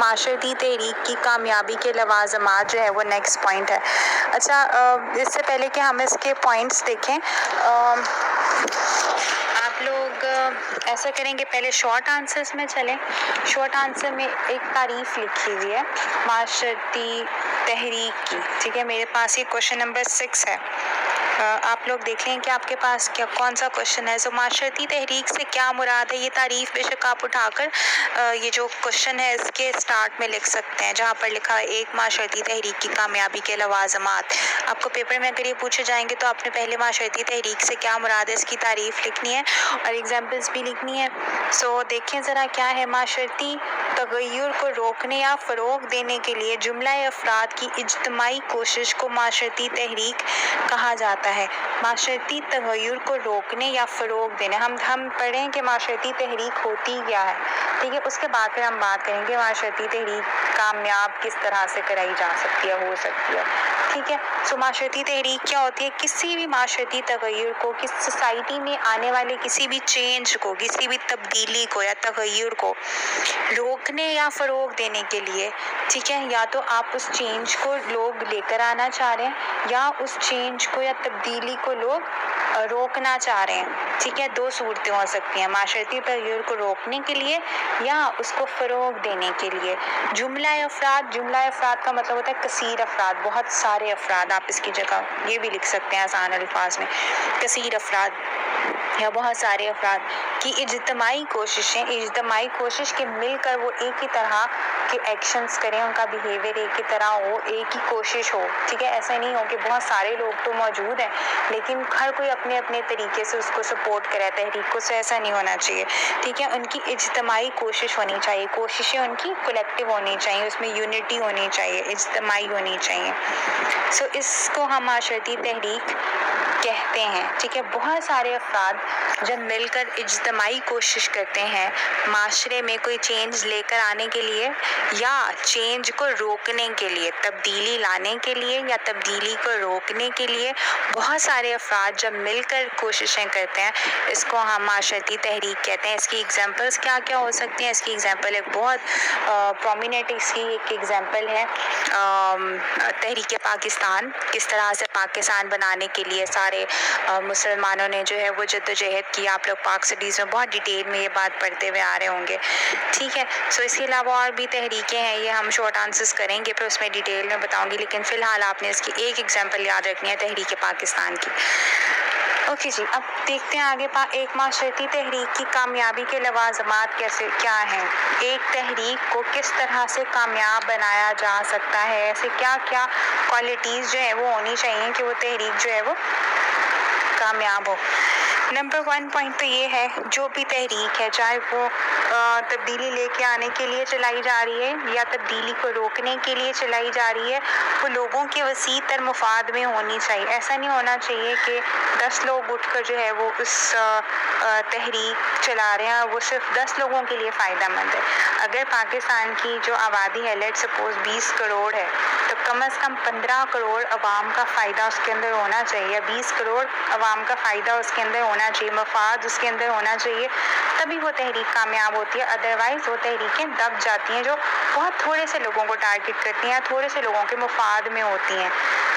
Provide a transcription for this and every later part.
معاشرتی تحریک کی کامیابی کے لوازمات جو ہے وہ نیکسٹ پوائنٹ ہے۔ اچھا، اس سے پہلے کہ ہم اس کے پوائنٹس دیکھیں، آپ لوگ ایسا کریں گے، پہلے شارٹ آنسرس میں چلیں۔ شارٹ آنسر میں ایک تعریف لکھی ہوئی ہے معاشرتی تحریک کی، ٹھیک ہے؟ میرے پاس یہ کوشچن نمبر 6 ہے، آپ لوگ دیکھ لیں کہ آپ کے پاس کون سا کوشچن ہے۔ سو معاشرتی تحریک سے کیا مراد ہے، یہ تعریف بے شک آپ اٹھا کر یہ جو کوشچن ہے اس کے سٹارٹ میں لکھ سکتے ہیں، جہاں پر لکھا ہے ایک معاشرتی تحریک کی کامیابی کے لوازمات۔ آپ کو پیپر میں اگر یہ پوچھے جائیں گے تو آپ نے پہلے معاشرتی تحریک سے کیا مراد ہے اس کی تعریف لکھنی ہے اور ایگزامپلس بھی لکھنی ہے۔ سو دیکھیں ذرا کیا ہے، معاشرتی تغیر کو روکنے یا فروغ دینے کے لیے جملہ افراد کی اجتماعی کوشش کو معاشرتی تحریک کہا جاتا ہے۔ معاشرتی تغیر کو روکنے یا فروغ دینے، ہم پڑھیں کہ معاشرتی تحریک ہوتی کیا ہے، ٹھیک ہے؟ اس کے بعد پھر ہم بات کریں گے معاشرتی تحریک کامیاب کس طرح سے کرائی جا سکتی ہے، ہو سکتی ہے، ٹھیک ہے؟ سو معاشرتی تحریک کیا ہوتی ہے؟ کسی بھی معاشرتی تغیر کو، کس سوسائٹی میں آنے والے کسی بھی چینج کو، کسی بھی تبدیلی کو یا تغیر کو روکنے یا فروغ دینے کے لیے، ٹھیک ہے؟ یا تو آپ اس چینج کو لوگ لے کر آنا چاہ رہے ہیں یا اس چینج کو یا تبدیلی کو لوگ روکنا چاہ رہے ہیں، ٹھیک ہے؟ دو صورتیں ہو سکتی ہیں، معاشرتی تغیر کو روکنے کے لیے یا اس کو فروغ دینے کے لیے۔ جملہ افراد کا مطلب ہوتا ہے کثیر افراد، بہت سارے افراد، آپ اس کی جگہ یہ بھی لکھ سکتے ہیں آسان الفاظ میں، کثیر افراد یا بہت سارے افراد کی اجتماعی کوشش کے مل کر وہ ایک ہی طرح کے ایکشنز کریں، ان کا بیہیویئر ایک ہی طرح ہو، ایک ہی کوشش ہو، ٹھیک ہے؟ ایسا نہیں ہو کہ بہت سارے لوگ تو موجود ہیں لیکن ہر کوئی اپنے اپنے طریقے سے اس کو سپورٹ کرے تحریک کو، سے ایسا نہیں ہونا چاہیے، ٹھیک ہے؟ ان کی اجتماعی کوشش ہونی چاہیے، کوششیں ان کی کلیکٹیو ہونی چاہیے، اس میں یونٹی ہونی چاہیے، اجتماعی ہونی چاہیے۔ سو اس کو ہم معاشرتی تحریک کہتے ہیں، ٹھیک ہے؟ بہت سارے افراد جب مل کر اجتماعی کوشش کرتے ہیں معاشرے میں کوئی چینج لے کر آنے کے لیے یا چینج کو روکنے کے لیے، تبدیلی لانے کے لیے یا تبدیلی کو روکنے کے لیے بہت سارے افراد جب مل کر کوششیں کرتے ہیں، اس کو ہم معاشرتی تحریک کہتے ہیں۔ اس کی ایگزامپلس کیا کیا ہو سکتی ہیں؟ اس کی ایگزامپل ایک بہت پرومیننٹ اس کی ایک ایگزامپل ہے تحریک پاکستان، کس طرح سے پاکستان بنانے کے لیے سارے مسلمانوں نے جو ہے وہ جدوجہد کی۔ آپ لوگ پاک اسٹڈیز میں بہت ڈیٹیل میں یہ بات پڑھتے ہوئے آ رہے ہوں گے، ٹھیک ہے؟ سو اس کے علاوہ اور بھی تحریکیں ہیں، یہ ہم شارٹ آنسرس کریں گے پھر اس میں ڈیٹیل میں بتاؤں گی، لیکن فی الحال آپ نے اس کی ایک ایگزامپل یاد رکھنی ہے تحریک پاکستان کی۔ اوکے جی، اب دیکھتے ہیں آگے ایک معاشرتی تحریک کی کامیابی کے لوازمات کیا ہیں، ایک تحریک کو کس طرح سے کامیاب بنایا جا سکتا ہے، ایسے کیا کیا کوالٹیز جو ہے وہ ہونی چاہیے کہ وہ تحریک جو ہے وہ کامیاب ہو۔ نمبر 1 پوائنٹ تو یہ ہے، جو بھی تحریک ہے چاہے وہ تبدیلی لے کے آنے کے لیے چلائی جا رہی ہے یا تبدیلی کو روکنے کے لیے چلائی جا رہی ہے، وہ لوگوں کے وسیع تر مفاد میں ہونی چاہیے۔ ایسا نہیں ہونا چاہیے کہ 10 لوگ اٹھ کر جو ہے وہ اس تحریک چلا رہے ہیں، وہ صرف 10 لوگوں کے لیے فائدہ مند ہے۔ اگر پاکستان کی جو آبادی ہے لیٹ سپوز 20 کروڑ ہے تو کم از کم 15 کروڑ عوام کا فائدہ اس کے اندر ہونا چاہیے، 20 کروڑ عوام کا فائدہ اس کے اندر ہونا چاہیے، مفاد اس کے اندر ہونا چاہیے، تبھی وہ تحریک کامیاب ہوتی ہے۔ ادروائز وہ تحریکیں دب جاتی ہیں جو بہت تھوڑے سے لوگوں کو ٹارگٹ کرتی ہیں، تھوڑے سے لوگوں کے مفاد میں ہوتی ہیں،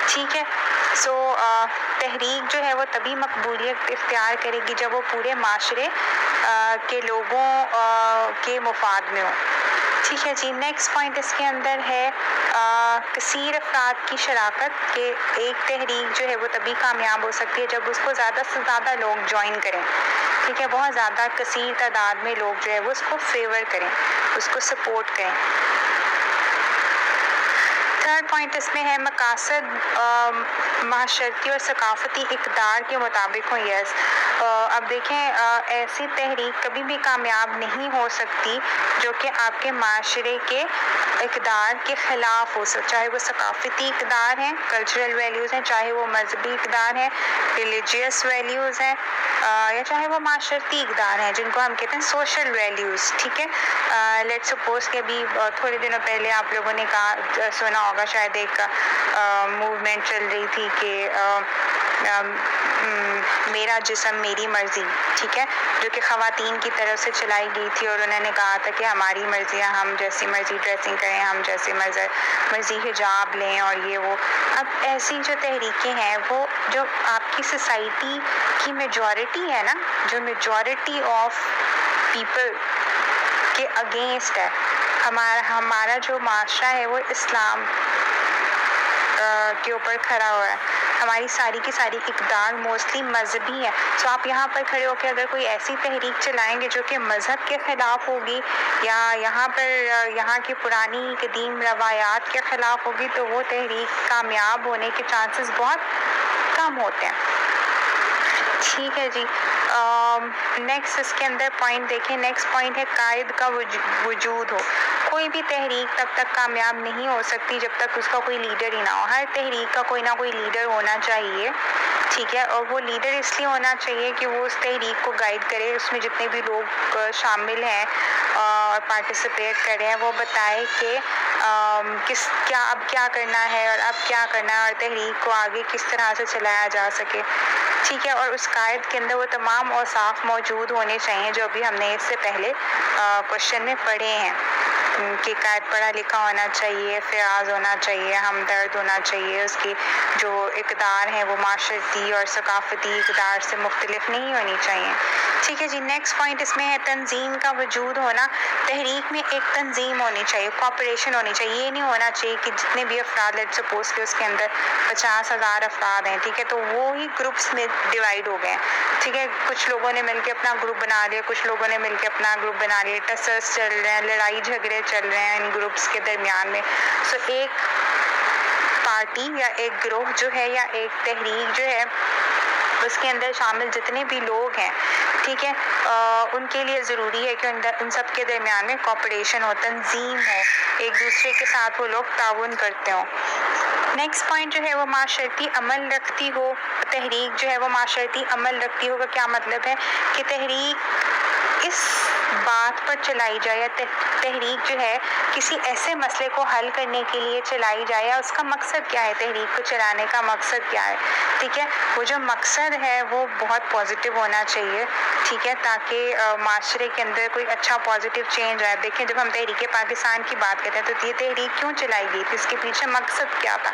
ٹھیک ہے؟ سو تحریک جو ہے وہ تبھی مقبولیت اختیار کرے گی جب وہ پورے معاشرے کے لوگوں کے مفاد میں ہو، ٹھیک ہے جی؟ نیکسٹ پوائنٹ اس کے اندر ہے کثیر افراد کی شراکت، کہ ایک تحریک جو ہے وہ تبھی کامیاب ہو سکتی ہے جب اس کو زیادہ سے زیادہ لوگ جوائن کریں، ٹھیک ہے؟ بہت زیادہ کثیر تعداد میں لوگ جو ہے وہ اس کو فیور کریں، اس کو سپورٹ کریں۔ تھرڈ پوائنٹ اس میں ہے مقاصد معاشرتی اور ثقافتی اقدار کے مطابق ہوں۔ یس، اب دیکھیں ایسی تحریک کبھی بھی کامیاب نہیں ہو سکتی جو کہ آپ کے معاشرے کے اقدار کے خلاف ہو، چاہے وہ ثقافتی اقدار ہیں، کلچرل ویلیوز ہیں، چاہے وہ مذہبی اقدار ہیں، ریلیجیس ویلیوز ہیں، یا چاہے وہ معاشرتی اقدار ہیں جن کو ہم کہتے ہیں سوشل ویلیوز، ٹھیک ہے؟ لیٹ سپوز کہ ابھی تھوڑے دنوں پہلے آپ لوگوں نے سنا ہوگا شاید ایک موومنٹ چل رہی تھی کہ میرا جسم میری مرضی، ٹھیک ہے، جو کہ خواتین کی طرف سے چلائی گئی تھی، اور انہوں نے کہا تھا کہ ہماری مرضی ہے، ہم جیسی مرضی ڈریسنگ کریں، ہم جیسے مرضی حجاب لیں اور یہ وہ. اب ایسی جو تحریکیں ہیں وہ جو آپ کی سوسائٹی کی میجورٹی ہے نا، جو میجورٹی آف پیپل کے اگینسٹ ہے. ہمارا جو معاشرہ ہے وہ اسلام کے اوپر کھڑا ہوا ہے. ہماری ساری کی ساری اقدار موسٹلی مذہبی ہے. سو آپ یہاں پر کھڑے ہو کے اگر کوئی ایسی تحریک چلائیں گے جو کہ مذہب کے خلاف ہوگی یا یہاں پر یہاں کی پرانی قدیم روایات کے خلاف ہوگی، تو وہ تحریک کامیاب ہونے کے چانسز بہت کم ہوتے ہیں. ٹھیک ہے جی. نیکسٹ اس کے اندر پوائنٹ دیکھیں. نیکسٹ پوائنٹ ہے قائد کا وجود ہو. کوئی بھی تحریک تب تک کامیاب نہیں ہو سکتی جب تک اس کا کوئی لیڈر ہی نہ ہو. ہر تحریک کا کوئی نہ کوئی لیڈر ہونا چاہیے، ٹھیک ہے، اور وہ لیڈر اس لیے ہونا چاہیے کہ وہ اس تحریک کو گائیڈ کرے. اس میں جتنے بھی لوگ شامل ہیں اور پارٹیسپیٹ کر رہے ہیں وہ بتائے کہ اب کیا کرنا ہے اور اب کیا کرنا ہے، اور تحریک کو آگے کس طرح سے چلایا جا سکے، ٹھیک ہے. اور اس قائد کے اندر وہ تمام اوصاف موجود ہونے چاہیے جو بھی ہم نے اس سے پہلے کوشچن میں پڑھے ہیں، کہ قائد پڑھا لکھا ہونا چاہیے، فیاض ہونا چاہیے، ہمدرد ہونا چاہیے، اس کی جو اقدار ہیں وہ معاشرتی اور ثقافتی اقدار سے مختلف نہیں ہونی چاہیے. ٹھیک ہے جی. نیکسٹ پوائنٹ اس میں ہے تنظیم کا وجود ہونا. تحریک میں ایک تنظیم ہونی چاہیے، کوآپریشن ہونی چاہیے. یہ نہیں ہونا چاہیے کہ جتنے بھی افراد لیٹ سپوز کہ اس کے اندر 50,000 افراد ہیں، ٹھیک ہے، تو وہ ہی گروپس میں ڈیوائڈ ہو گئے ہیں، ٹھیک ہے. کچھ لوگوں نے مل کے اپنا گروپ بنا لیا، کچھ لوگوں نے مل کے اپنا گروپ بنا لیا، ٹسلس چل رہے ہیں، لڑائی جھگڑے چل رہے ہیں ان گروپس کے درمیان میں. سو ایک پارٹی یا ایک گروہ جو ہے یا ایک تحریک جو ہے اس کے اندر شامل جتنے بھی لوگ ہیں، ٹھیک ہے، ان کے لیے ضروری ہے کہ ان سب کے درمیان میں کوآپریشن ہو، تنظیم ہو، ایک دوسرے کے ساتھ وہ لوگ تعاون کرتے ہوں. نیکسٹ پوائنٹ جو ہے وہ معاشرتی عمل رکھتی ہو. تحریک جو ہے وہ معاشرتی عمل رکھتی ہو کا کیا مطلب ہے کہ تحریک اس بات پر چلائی جائے یا تحریک جو ہے کسی ایسے مسئلے کو حل کرنے کے لیے چلائی جائے، یا اس کا مقصد کیا ہے، تحریک کو چلانے کا مقصد کیا ہے، ٹھیک ہے. وہ جو مقصد ہے وہ بہت پازیٹیو ہونا چاہیے، ٹھیک ہے، تاکہ معاشرے کے اندر کوئی اچھا پازیٹیو چینج آئے. دیکھیں جب ہم تحریک پاکستان کی بات کرتے ہیں تو یہ تحریک کیوں چلائی گئی تھی، اس کے پیچھے مقصد کیا تھا،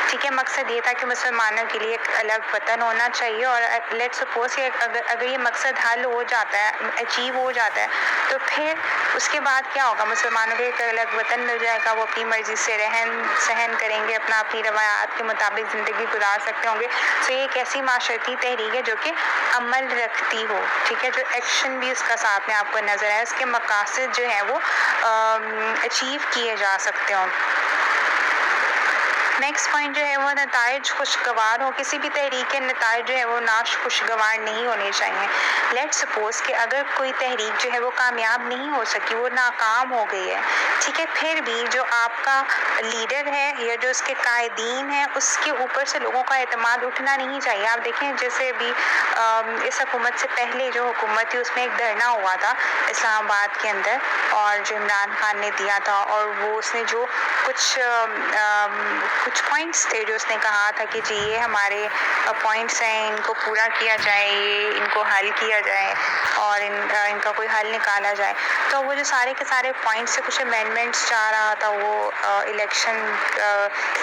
ٹھیک ہے. مقصد یہ تھا کہ مسلمانوں کے لیے ایک الگ وطن ہونا چاہیے، اور لیٹ سپوز اگر یہ مقصد حل ہو جاتا ہے، اچیو ہو جاتا ہے، تو پھر اس کے بعد کیا ہوگا، مسلمانوں کو ایک الگ وطن مل جائے گا، وہ اپنی مرضی سے رہن سہن کریں گے، اپنی روایات کے مطابق زندگی گزار سکتے ہوں گے. تو یہ ایک ایسی معاشرتی تحریک ہے جو کہ عمل رکھتی ہو، ٹھیک ہے، جو ایکشن بھی اس کا ساتھ میں آپ کو نظر آئے، اس کے مقاصد جو ہیں وہ اچیو کیے جا سکتے ہوں. نیکسٹ پوائنٹ جو ہے وہ نتائج خوشگوار ہو. کسی بھی تحریک کے نتائج جو ہے وہ خوشگوار نہیں ہونے چاہیے. لیٹ سپوز کہ اگر کوئی تحریک جو ہے وہ کامیاب نہیں ہو سکی، وہ ناکام ہو گئی ہے، ٹھیک ہے، پھر بھی جو آپ کا لیڈر ہے یا جو اس کے قائدین ہیں اس کے اوپر سے لوگوں کا اعتماد اٹھنا نہیں چاہیے. آپ دیکھیں جیسے ابھی اس حکومت سے پہلے جو حکومت تھی اس میں ایک دھرنا ہوا تھا اسلام آباد کے اندر، اور جو عمران خان نے دیا تھا، اور وہ اس نے جو کچھ پوائنٹس تھے جو اس نے کہا تھا کہ جی یہ ہمارے پوائنٹس ہیں، ان کو پورا کیا جائے، ان کو حل کیا جائے اور ان کا کوئی حل نکالا جائے. تو وہ جو سارے کے سارے پوائنٹس سے کچھ امینڈمنٹس چاہ رہا تھا وہ الیکشن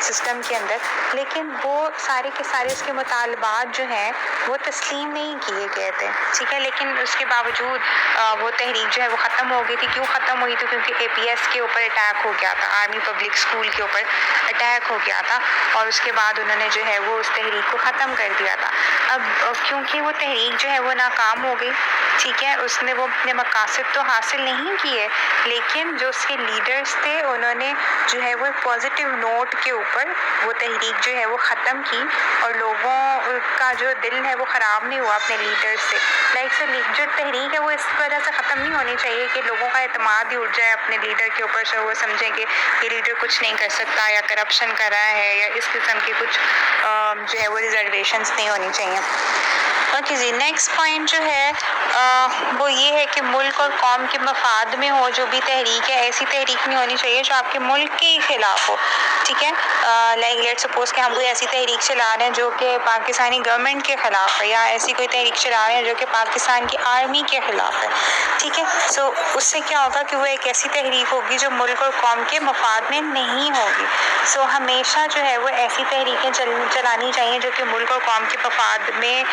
سسٹم کے اندر، لیکن وہ سارے کے سارے اس کے مطالبات جو ہیں وہ تسلیم نہیں کیے گئے تھے، ٹھیک ہے. لیکن اس کے باوجود وہ تحریک جو ہے وہ ختم ہو گئی تھی. کیوں ختم ہوئی تھی؟ کیونکہ APS کے اوپر اٹیک ہو گیا تھا، آرمی پبلک اسکول کے اوپر اٹیک ہو گیا تھا، اور اس کے بعد انہوں نے جو ہے وہ اس تحریک کو ختم کر دیا تھا. اب کیونکہ وہ تحریک جو ہے وہ ناکام ہو گئی، ٹھیک ہے، اس نے وہ اپنے مقاصد تو حاصل نہیں کیے، لیکن جو اس کے لیڈرز تھے انہوں نے جو ہے وہ ایک پازیٹیو نوٹ کے اوپر وہ تحریک جو ہے وہ ختم کی، اور لوگوں کا جو دل ہے وہ خراب نہیں ہوا اپنے لیڈرز سے. جو تحریک ہے وہ اس وجہ سے ختم نہیں ہونی چاہیے کہ لوگوں کا اعتماد ہی اٹھ جائے اپنے لیڈر کے اوپر سے، وہ سمجھیں کہ یہ لیڈر کچھ نہیں کر سکتا یا کرپشن کر رہا ہے، یا اس قسم کے کچھ جو ہے وہ ریزرویشنز نہیں ہونی چاہیے. اوکے جی، نیکسٹ پوائنٹ جو ہے وہ یہ ہے کہ ملک اور قوم کے مفاد میں ہو جو بھی تحریک ہے، ایسی تحریک نہیں ہونی چاہیے جو آپ کے ملک کے خلاف ہو، ٹھیک ہے. لائک لیٹ سپوز کہ ہم کوئی ایسی تحریک چلا رہے ہیں جو کہ پاکستانی گورنمنٹ کے خلاف ہے، یا ایسی کوئی تحریک چلا رہے ہیں جو کہ پاکستان کی آرمی کے خلاف ہے، ٹھیک ہے. سو اس سے کیا ہوگا کہ وہ ایک ایسی تحریک ہوگی جو ملک اور قوم کے مفاد میں نہیں ہوگی. سو ہمیشہ جو ہے وہ ایسی تحریکیں چلانی چاہیے جو کہ ملک اور قوم کے مفاد میں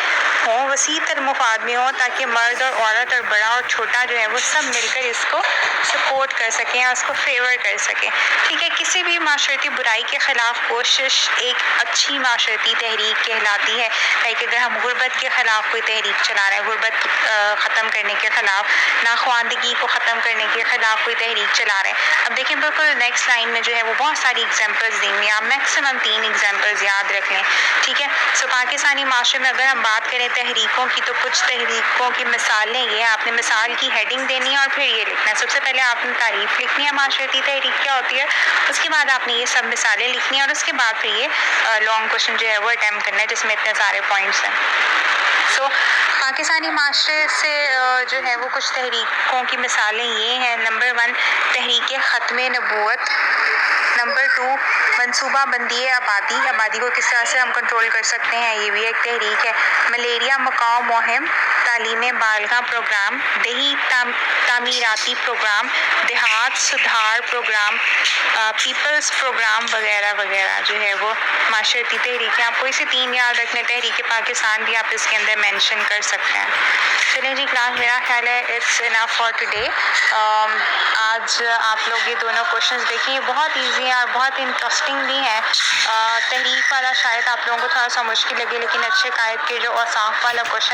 ہوں، وسیع تر مفاد میں ہوں، تاکہ مرد اور عورت اور بڑا اور چھوٹا جو ہے وہ سب مل کر اس کو سپورٹ کر سکیں یا اس کو فیور کر سکیں، ٹھیک ہے. کسی بھی معاشرتی برائی کے خلاف کوشش ایک اچھی معاشرتی تحریک کہلاتی ہے. لائک اگر ہم غربت کے خلاف کوئی تحریک چلا رہے ہیں، غربت ختم کرنے کے خلاف، ناخواندگی کو ختم کرنے کے خلاف کوئی تحریک چلا رہے ہیں. اب دیکھیں بالکل نیکسٹ لائن میں جو ہے وہ بہت ساری ایگزامپلز دیں گے، آپ میکسیمم 3 ایگزامپلز یاد رکھ لیں، ٹھیک ہے. سو پاکستانی معاشرے میں اگر ہم بات کریں تحریکوں کی، تو کچھ تحریکوں کی مثالیں یہ ہیں. آپ نے مثال کی ہیڈنگ دینی ہے اور پھر یہ لکھنا ہے. سب سے پہلے آپ نے تعریف لکھنی ہے معاشرتی تحریک کیا ہوتی ہے، اس کے بعد آپ نے یہ سب مثالیں لکھنی ہیں، اور اس کے بعد پھر یہ لانگ کوشچن جو ہے وہ اٹیمپٹ کرنا ہے جس میں اتنے سارے پوائنٹس ہیں. سو پاکستانی معاشرے سے جو ہے وہ کچھ تحریکوں کی مثالیں یہ ہیں. نمبر 1 تحریک ختم نبوت. نمبر 2 منصوبہ بندی آبادی کو کس طرح سے ہم کنٹرول کر سکتے ہیں، یہ بھی ایک تحریک ہے. ملیریا مکاؤ مہم، تعلیم بالغاں پروگرام، دیہی تعمیراتی پروگرام، دیہات سدھار پروگرام، پیپلز پروگرام وغیرہ وغیرہ جو ہے وہ معاشرتی تحریک ہے. آپ کو اسے 3 یاد رکھنے، تحریک پاکستان بھی آپ اس کے اندر مینشن کر سکتے ہیں. چلیں جی کلاس، میرا خیال ہے اٹس انف فار ٹوڈے. آج آپ لوگ یہ دونوں کوشچنز دیکھیں، یہ بہت ایزی ہیں اور بہت انٹرسٹنگ بھی ہیں. تحریک والا شاید آپ لوگوں کو تھوڑا سا مشکل لگے، لیکن اچھے قائد کے جو اوصاف والا کوشچن ہے